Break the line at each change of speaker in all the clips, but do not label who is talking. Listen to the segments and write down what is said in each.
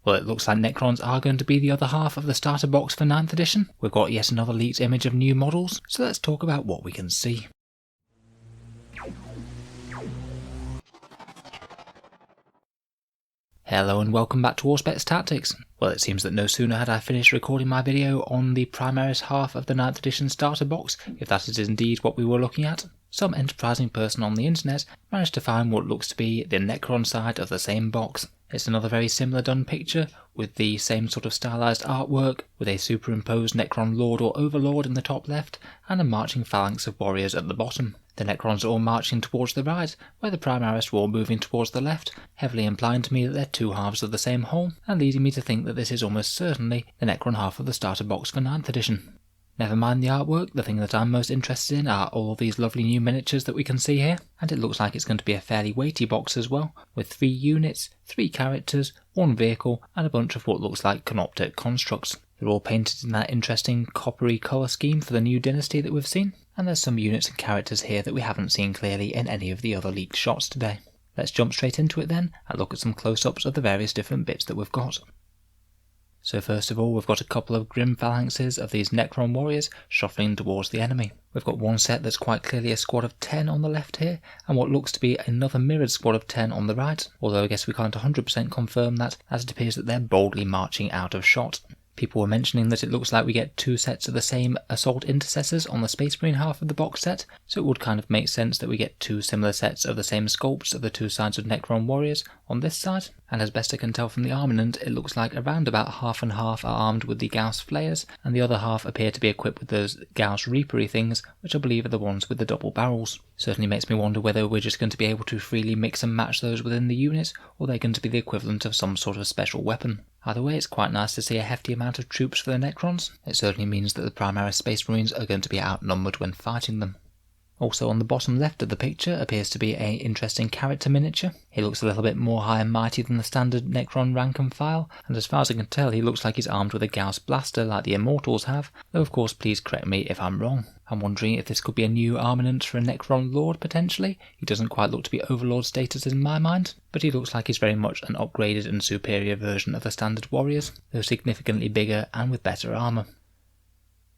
Well, it looks like Necrons are going to be the other half of the starter box for 9th edition. We've got yet another leaked image of new models, so let's talk about what we can see. Hello and welcome back to Auspex Tactics. Well, it seems that no sooner had I finished recording my video on the Primaris half of the 9th edition starter box, if that is indeed what we were looking at, some enterprising person on the internet managed to find what looks to be the Necron side of the same box. It's another very similar done picture, with the same sort of stylized artwork, with a superimposed Necron Lord or Overlord in the top left, and a marching phalanx of warriors at the bottom. The Necrons are all marching towards the right, where the Primaris were all moving towards the left, heavily implying to me that they're two halves of the same whole, and leading me to think that this is almost certainly the Necron half of the starter box for 9th edition. Never mind the artwork, the thing that I'm most interested in are all these lovely new miniatures that we can see here, and it looks like it's going to be a fairly weighty box as well, with 3 units, 3 characters, 1 vehicle, and a bunch of what looks like canoptic constructs. They're all painted in that interesting coppery colour scheme for the new dynasty that we've seen, and there's some units and characters here that we haven't seen clearly in any of the other leaked shots today. Let's jump straight into it then, and look at some close-ups of the various different bits that we've got. So first of all, we've got a couple of grim phalanxes of these Necron Warriors shuffling towards the enemy. We've got one set that's quite clearly a squad of 10 on the left here, and what looks to be another mirrored squad of 10 on the right, although I guess we can't 100% confirm that, as it appears that they're boldly marching out of shot. People were mentioning that it looks like we get 2 sets of the same Assault Intercessors on the Space Marine half of the box set, so it would kind of make sense that we get 2 similar sets of the same sculpts of the 2 sides of Necron Warriors on this side, and as best I can tell from the armament, it looks like around about half and half are armed with the Gauss Flayers, and the other half appear to be equipped with those Gauss Reapery things, which I believe are the ones with the double barrels. Certainly makes me wonder whether we're just going to be able to freely mix and match those within the unit, or they're going to be the equivalent of some sort of special weapon. Either way, it's quite nice to see a hefty amount of troops for the Necrons. It certainly means that the Primaris Space Marines are going to be outnumbered when fighting them. Also on the bottom left of the picture appears to be an interesting character miniature. He looks a little bit more high and mighty than the standard Necron rank and file, and as far as I can tell he looks like he's armed with a Gauss blaster like the Immortals have, though of course please correct me if I'm wrong. I'm wondering if this could be a new armament for a Necron Lord potentially. He doesn't quite look to be Overlord status in my mind, but he looks like he's very much an upgraded and superior version of the standard warriors, though significantly bigger and with better armour.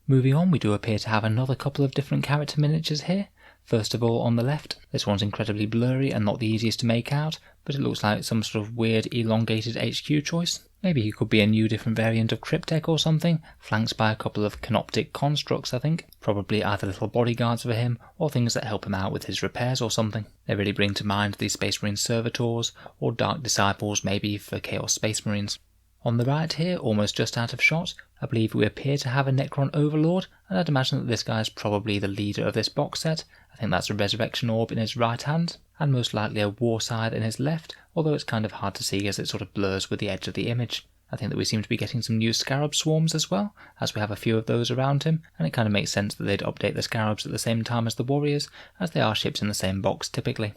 Moving on, we do appear to have another couple of different character miniatures here. First of all, on the left, this one's incredibly blurry and not the easiest to make out, but it looks like some sort of weird elongated HQ choice. Maybe he could be a new different variant of Cryptek or something, flanked by a couple of canoptic constructs I think. Probably either little bodyguards for him, or things that help him out with his repairs or something. They really bring to mind the Space Marine Servitors, or Dark Disciples maybe for Chaos Space Marines. On the right here, almost just out of shot, I believe we appear to have a Necron Overlord, and I'd imagine that this guy is probably the leader of this box set. I think that's a Resurrection Orb in his right hand, and most likely a War Scythe in his left, although it's kind of hard to see as it sort of blurs with the edge of the image. I think that we seem to be getting some new Scarab Swarms as well, as we have a few of those around him, and it kind of makes sense that they'd update the Scarabs at the same time as the Warriors, as they are ships in the same box typically.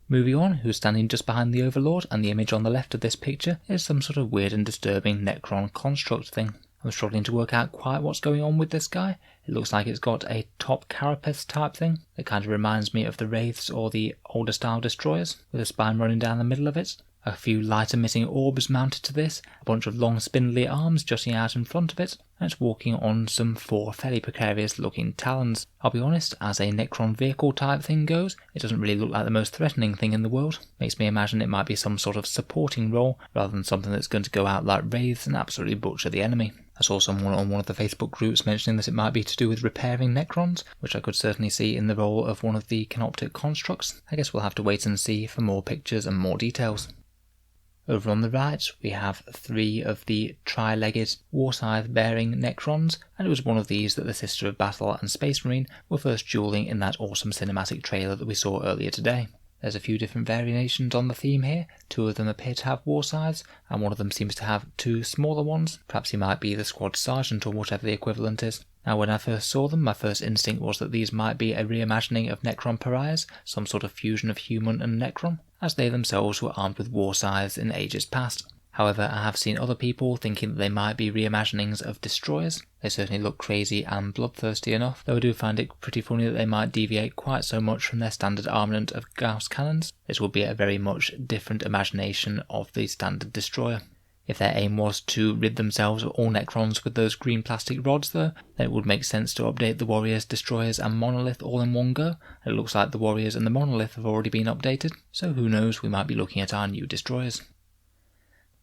Moving on, who's standing just behind the Overlord, and the image on the left of this picture is some sort of weird and disturbing Necron construct thing. I'm struggling to work out quite what's going on with this guy. It looks like it's got a top carapace type thing that kind of reminds me of the Wraiths or the older style destroyers, with a spine running down the middle of it. A few light emitting orbs mounted to this, a bunch of long spindly arms jutting out in front of it, and it's walking on some 4 fairly precarious looking talons. I'll be honest, as a Necron vehicle type thing goes, it doesn't really look like the most threatening thing in the world. Makes me imagine it might be some sort of supporting role, rather than something that's going to go out like Wraiths and absolutely butcher the enemy. I saw someone on one of the Facebook groups mentioning that it might be to do with repairing Necrons, which I could certainly see in the role of one of the canoptic constructs. I guess we'll have to wait and see for more pictures and more details. Over on the right, we have 3 of the tri-legged War Scythe bearing Necrons, and it was one of these that the Sister of Battle and Space Marine were first dueling in that awesome cinematic trailer that we saw earlier today. There's a few different variations on the theme here. 2 of them appear to have War Scythes, and one of them seems to have 2 smaller ones. Perhaps he might be the squad sergeant or whatever the equivalent is. Now when I first saw them, my first instinct was that these might be a reimagining of Necron Pariahs, some sort of fusion of human and Necron, as they themselves were armed with War Scythes in ages past. However, I have seen other people thinking that they might be reimaginings of destroyers. They certainly look crazy and bloodthirsty enough, though I do find it pretty funny that they might deviate quite so much from their standard armament of Gauss cannons. This would be a very much different imagination of the standard destroyer. If their aim was to rid themselves of all Necrons with those green plastic rods though, then it would make sense to update the Warriors, Destroyers and Monolith all in one go. It looks like the Warriors and the Monolith have already been updated, so who knows, we might be looking at our new Destroyers.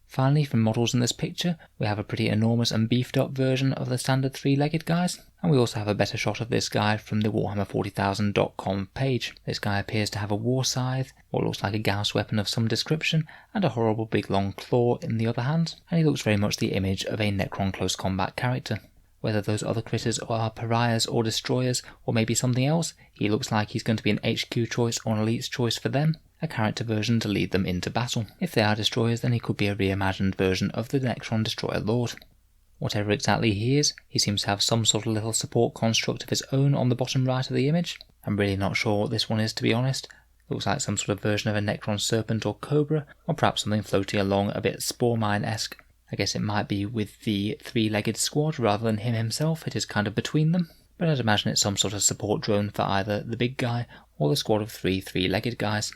Finally, from models in this picture, we have a pretty enormous and beefed up version of the standard three-legged guys, and we also have a better shot of this guy from the Warhammer40,000.com page. This guy appears to have a war scythe, what looks like a Gauss weapon of some description, and a horrible big long claw in the other hand, and he looks very much the image of a Necron close combat character. Whether those other critters are pariahs or destroyers, or maybe something else, he looks like he's going to be an HQ choice or an elite's choice for them, a character version to lead them into battle. If they are destroyers, then he could be a reimagined version of the Necron Destroyer Lord. Whatever exactly he is, he seems to have some sort of little support construct of his own on the bottom right of the image. I'm really not sure what this one is, to be honest. Looks like some sort of version of a Necron Serpent or Cobra, or perhaps something floating along a bit Spore Mine-esque. I guess it might be with the three-legged squad rather than him himself, it is kind of between them. But I'd imagine it's some sort of support drone for either the big guy or the squad of three-legged guys.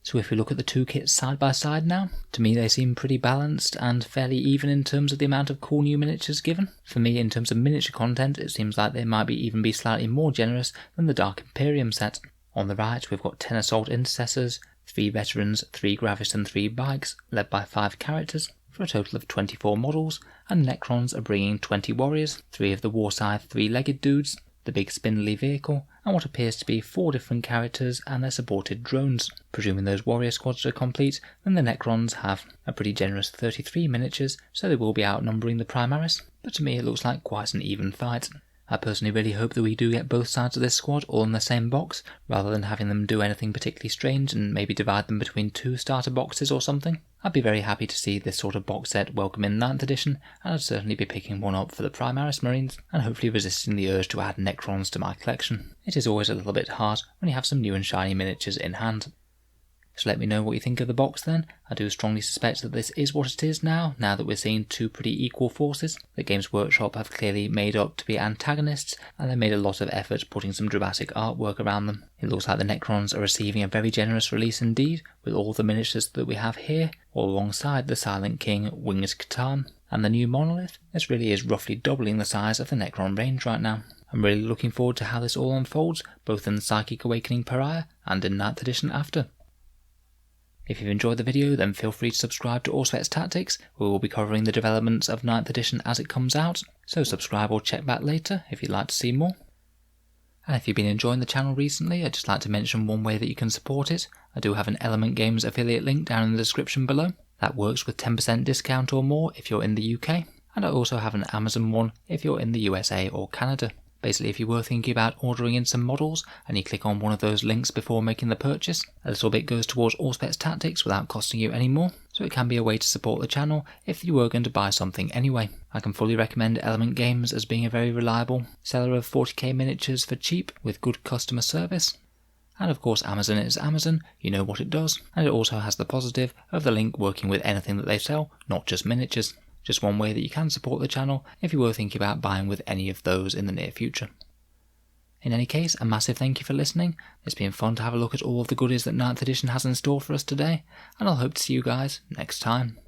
So if we look at the two kits side by side now, to me they seem pretty balanced and fairly even in terms of the amount of cool new miniatures given. For me, in terms of miniature content, it seems like they might even be slightly more generous than the Dark Imperium set. On the right, we've got 10 Assault Intercessors, 3 Veterans, 3 Gravis and 3 Bikes, led by 5 characters, for a total of 24 models, and Necrons are bringing 20 Warriors, 3 of the War Scythe 3-legged dudes, the big spindly vehicle, and what appears to be 4 different characters and their supported drones. Presuming those warrior squads are complete, then the Necrons have a pretty generous 33 miniatures, so they will be outnumbering the Primaris, but to me it looks like quite an even fight. I personally really hope that we do get both sides of this squad all in the same box, rather than having them do anything particularly strange and maybe divide them between 2 starter boxes or something. I'd be very happy to see this sort of box set welcome in 9th edition, and I'd certainly be picking one up for the Primaris Marines, and hopefully resisting the urge to add Necrons to my collection. It is always a little bit hard when you have some new and shiny miniatures in hand. So let me know what you think of the box then. I do strongly suspect that this is what it is now that we're seeing 2 pretty equal forces. The Games Workshop have clearly made up to be antagonists, and they made a lot of effort putting some dramatic artwork around them. It looks like the Necrons are receiving a very generous release indeed, with all the miniatures that we have here, all alongside the Silent King Winged Catan. And the new Monolith, this really is roughly doubling the size of the Necron range right now. I'm really looking forward to how this all unfolds, both in the Psychic Awakening Pariah and in 9th edition after. If you've enjoyed the video, then feel free to subscribe to Auspex Tactics. We will be covering the developments of 9th edition as it comes out, so subscribe or check back later if you'd like to see more. And if you've been enjoying the channel recently, I'd just like to mention one way that you can support it. I do have an Element Games affiliate link down in the description below. That works with 10% discount or more if you're in the UK, and I also have an Amazon one if you're in the USA or Canada. Basically, if you were thinking about ordering in some models and you click on one of those links before making the purchase, a little bit goes towards Auspex Tactics without costing you any more, so it can be a way to support the channel if you were going to buy something anyway. I can fully recommend Element Games as being a very reliable seller of 40k miniatures for cheap with good customer service. And of course Amazon is Amazon, you know what it does, and it also has the positive of the link working with anything that they sell, not just miniatures. Just one way that you can support the channel if you were thinking about buying with any of those in the near future. In any case, a massive thank you for listening. It's been fun to have a look at all of the goodies that 9th edition has in store for us today, and I'll hope to see you guys next time.